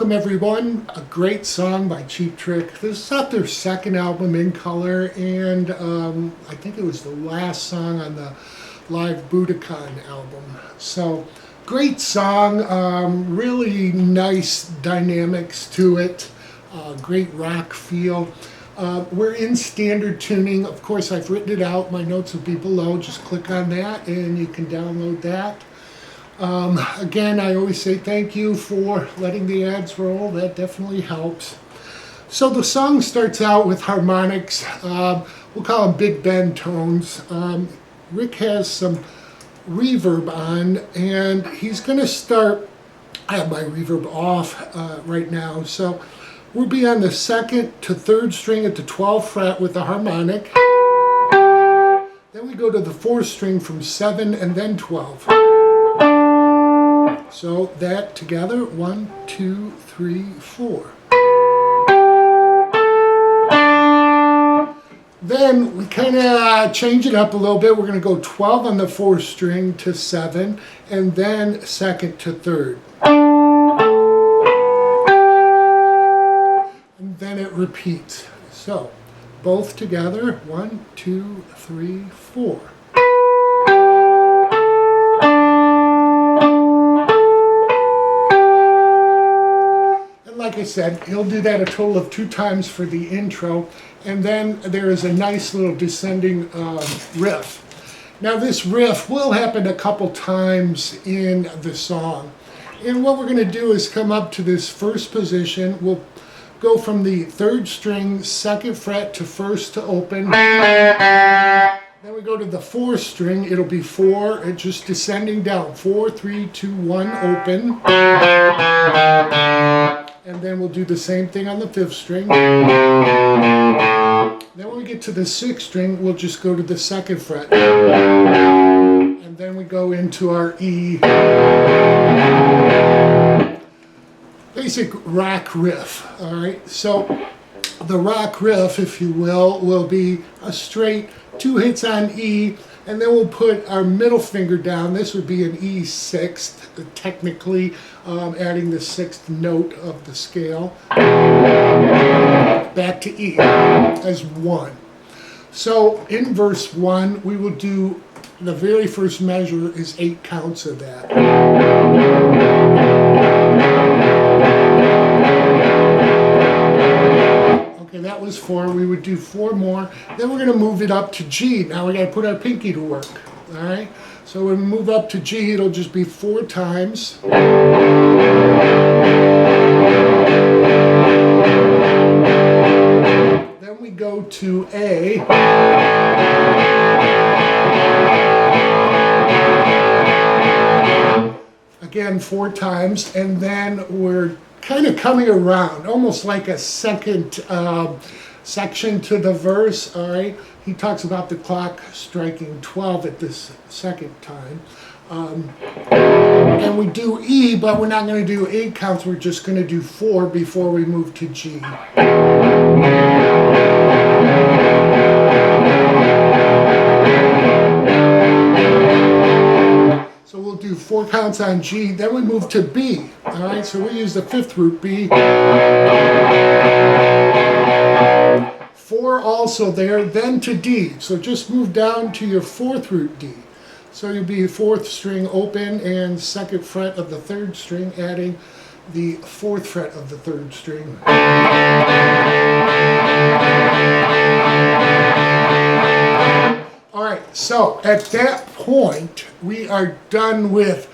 welcome everyone. A great song by Cheap Trick. This is off their second album, In Color, and I think it was the last song on the live Budokan album. So, great song, really nice dynamics to it, great rock feel. We're in standard tuning. Of course, I've written it out. My notes will be below. Just click on that and you can download that. Again, I always say thank you for letting the ads roll. That definitely helps. So the song starts out with harmonics. We'll call them big bend tones. Rick has some reverb on, and he's going to start. I have my reverb off right now, so we'll be on the 2nd to 3rd string at the 12th fret with the harmonic. Then we go to the 4th string from 7 and then 12. So that together, 1, 2, 3, 4. Then we kind of change it up a little bit. We're going to go 12 on the 4th string to 7, and then 2nd to 3rd. And then it repeats. So both together, 1, 2, 3, 4. Like I said, he'll do that a total of 2 times for the intro, and then there is a nice little descending riff. Now this riff will happen a couple times in the song, and what we're going to do is come up to this first position. We'll go from the 3rd string, 2nd fret to 1st to open. Then we go to the 4th string. It'll be 4, it's just descending down. 4, 3, 2, 1, open. And then we'll do the same thing on the 5th string. Then when we get to the 6th string, we'll just go to the 2nd fret. And then we go into our E. Basic rock riff, all right? So the rock riff, if you will be a straight 2 hits on E, and then we'll put our middle finger down. This would be an E6th, technically, adding the 6th note of the scale. Back to E as 1. So in verse 1, we will do, the very first measure is 8 counts of that. Okay, that was 4. We would do 4 more. Then we're going to move it up to G. Now we got to put our pinky to work. All right. So when we move up to G, it'll just be 4 times. Then we go to A. Again, 4 times, and then we're kind of coming around, almost like a second section to the verse, all right? He talks about the clock striking 12 at this second time. And we do E, but we're not going to do 8 counts, we're just going to do 4 before we move to G. So we'll do 4 counts on G, then we move to B. All right, so we use the 5th root B. 4 also there, then to D. So just move down to your 4th root D. So you'll be 4th string open and 2nd fret of the 3rd string, adding the 4th fret of the 3rd string. All right, so at that point, we are done with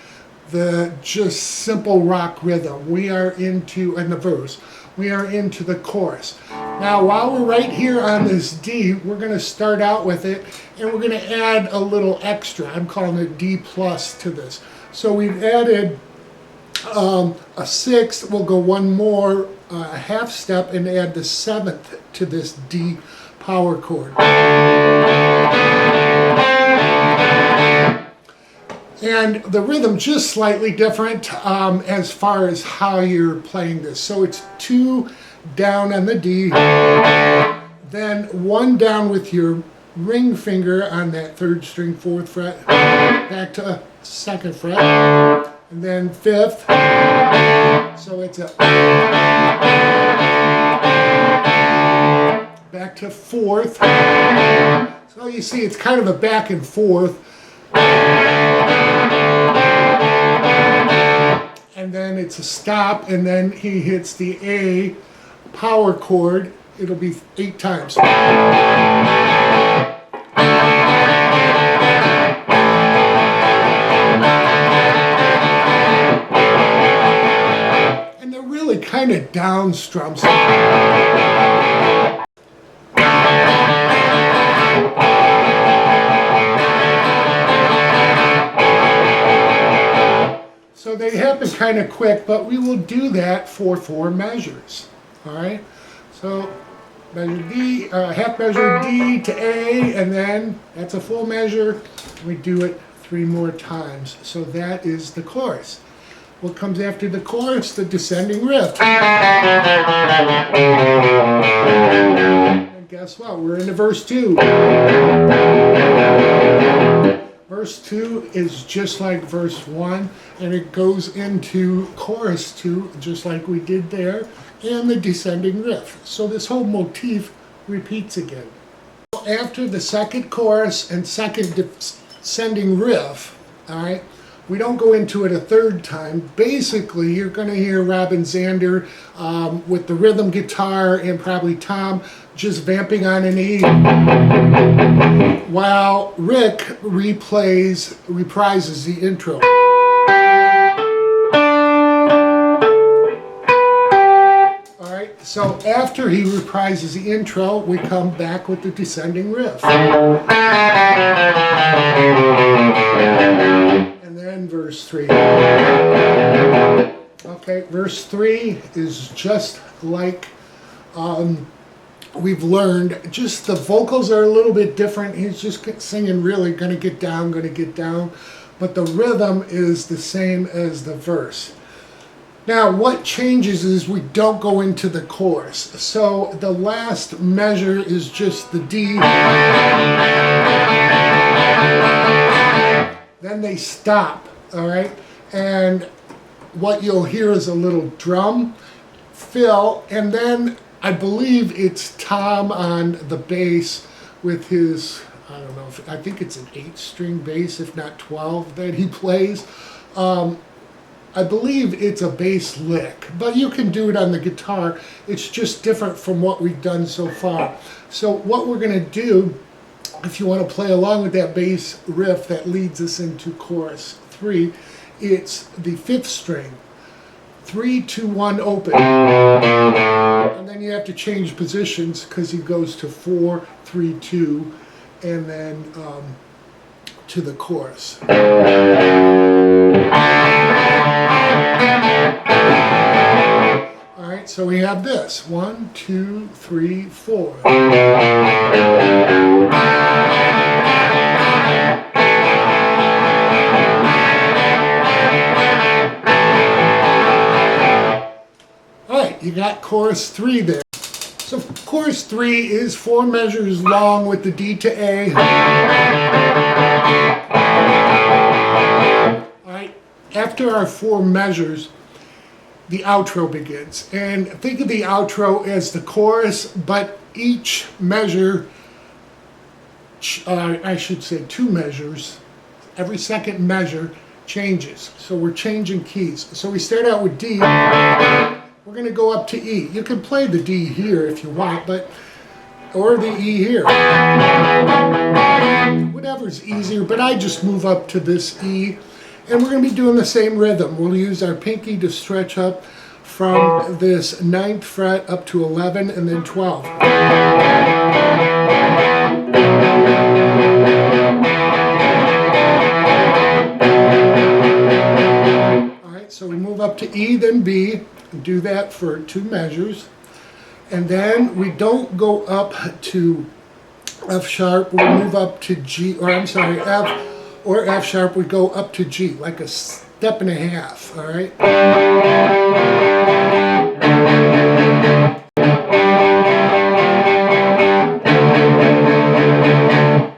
the just simple rock rhythm. We are into, in the verse, we are into the chorus. Now, while we're right here on this D, we're going to start out with it, and we're going to add a little extra. I'm calling it D plus to this. So we've added a 6th. We'll go one more half step and add the 7th to this D power chord. And the rhythm just slightly different as far as how you're playing this. So it's 2 down on the D, then 1 down with your ring finger on that 3rd string 4th fret, back to 2nd fret, and then fifth, so it's a back to fourth. So you see it's kind of a back and forth. And then it's a stop, and then he hits the A power chord. It'll be 8 times. And they're really kind of down strums. So they happen kind of quick, but we will do that for 4 measures. All right. So measure D, half measure D to A, and then that's a full measure. We do it 3 more times. So that is the chorus. What comes after the chorus? The descending riff. And guess what? We're into verse 2. Verse 2 is just like verse 1, and it goes into chorus 2, just like we did there, and the descending riff. So this whole motif repeats again. After the second chorus and second descending riff, all right, we don't go into it a third time. Basically, you're going to hear Robin Zander with the rhythm guitar and probably Tom just vamping on an E, while Rick reprises the intro. All right, so after he reprises the intro, we come back with the descending riff. And then verse 3. Okay, verse 3 is just like we've learned. Just the vocals are a little bit different. He's just singing really gonna get down, but the rhythm is the same as the verse. Now what changes is we don't go into the chorus. So the last measure is just the D. Then they stop, all right? And what you'll hear is a little drum fill, and then I believe it's Tom on the bass with his, I don't know, I think it's an 8-string bass, if not 12, that he plays. I believe it's a bass lick, but you can do it on the guitar. It's just different from what we've done so far. So what we're going to do, if you want to play along with that bass riff that leads us into chorus 3, it's the 5th string. 3, 2, 1, open. And then you have to change positions because he goes to 4, 3, 2, and then to the chorus. All right, so we have this. 1, 2, 3, 4. You got chorus 3 there. So chorus 3 is 4 measures long with the D to A. All right, after our 4 measures, the outro begins. And think of the outro as the chorus, but each measure, I should say 2 measures, every second measure changes. So we're changing keys. So we start out with D. We're going to go up to E. You can play the D here if you want, or the E here. Whatever's easier, but I just move up to this E. And we're going to be doing the same rhythm. We'll use our pinky to stretch up from this 9th fret up to 11 and then 12. All right, so we move up to E, then B. Do that for 2 measures, and then we don't go up to F sharp. We move up to G, or I'm sorry, F or F sharp. We go up to G, like a step and a half. All right.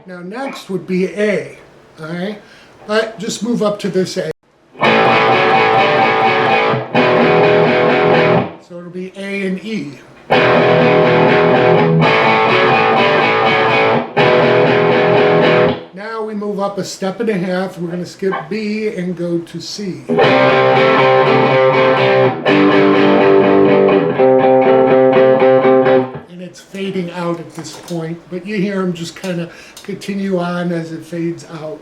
Now next would be A. All right, but just move up to this A. be A and E. Now we move up a step and a half. We're going to skip B and go to C. And it's fading out at this point, but you hear them just kind of continue on as it fades out.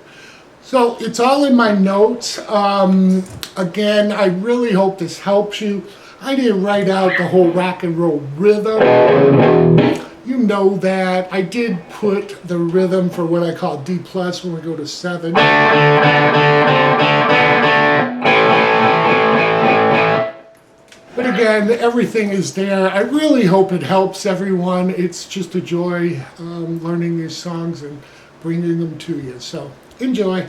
So it's all in my notes. Again, I really hope this helps you. I didn't write out the whole rock and roll rhythm. You know that. I did put the rhythm for what I call D plus when we go to 7. But again, everything is there. I really hope it helps everyone. It's just a joy learning these songs and bringing them to you. So enjoy.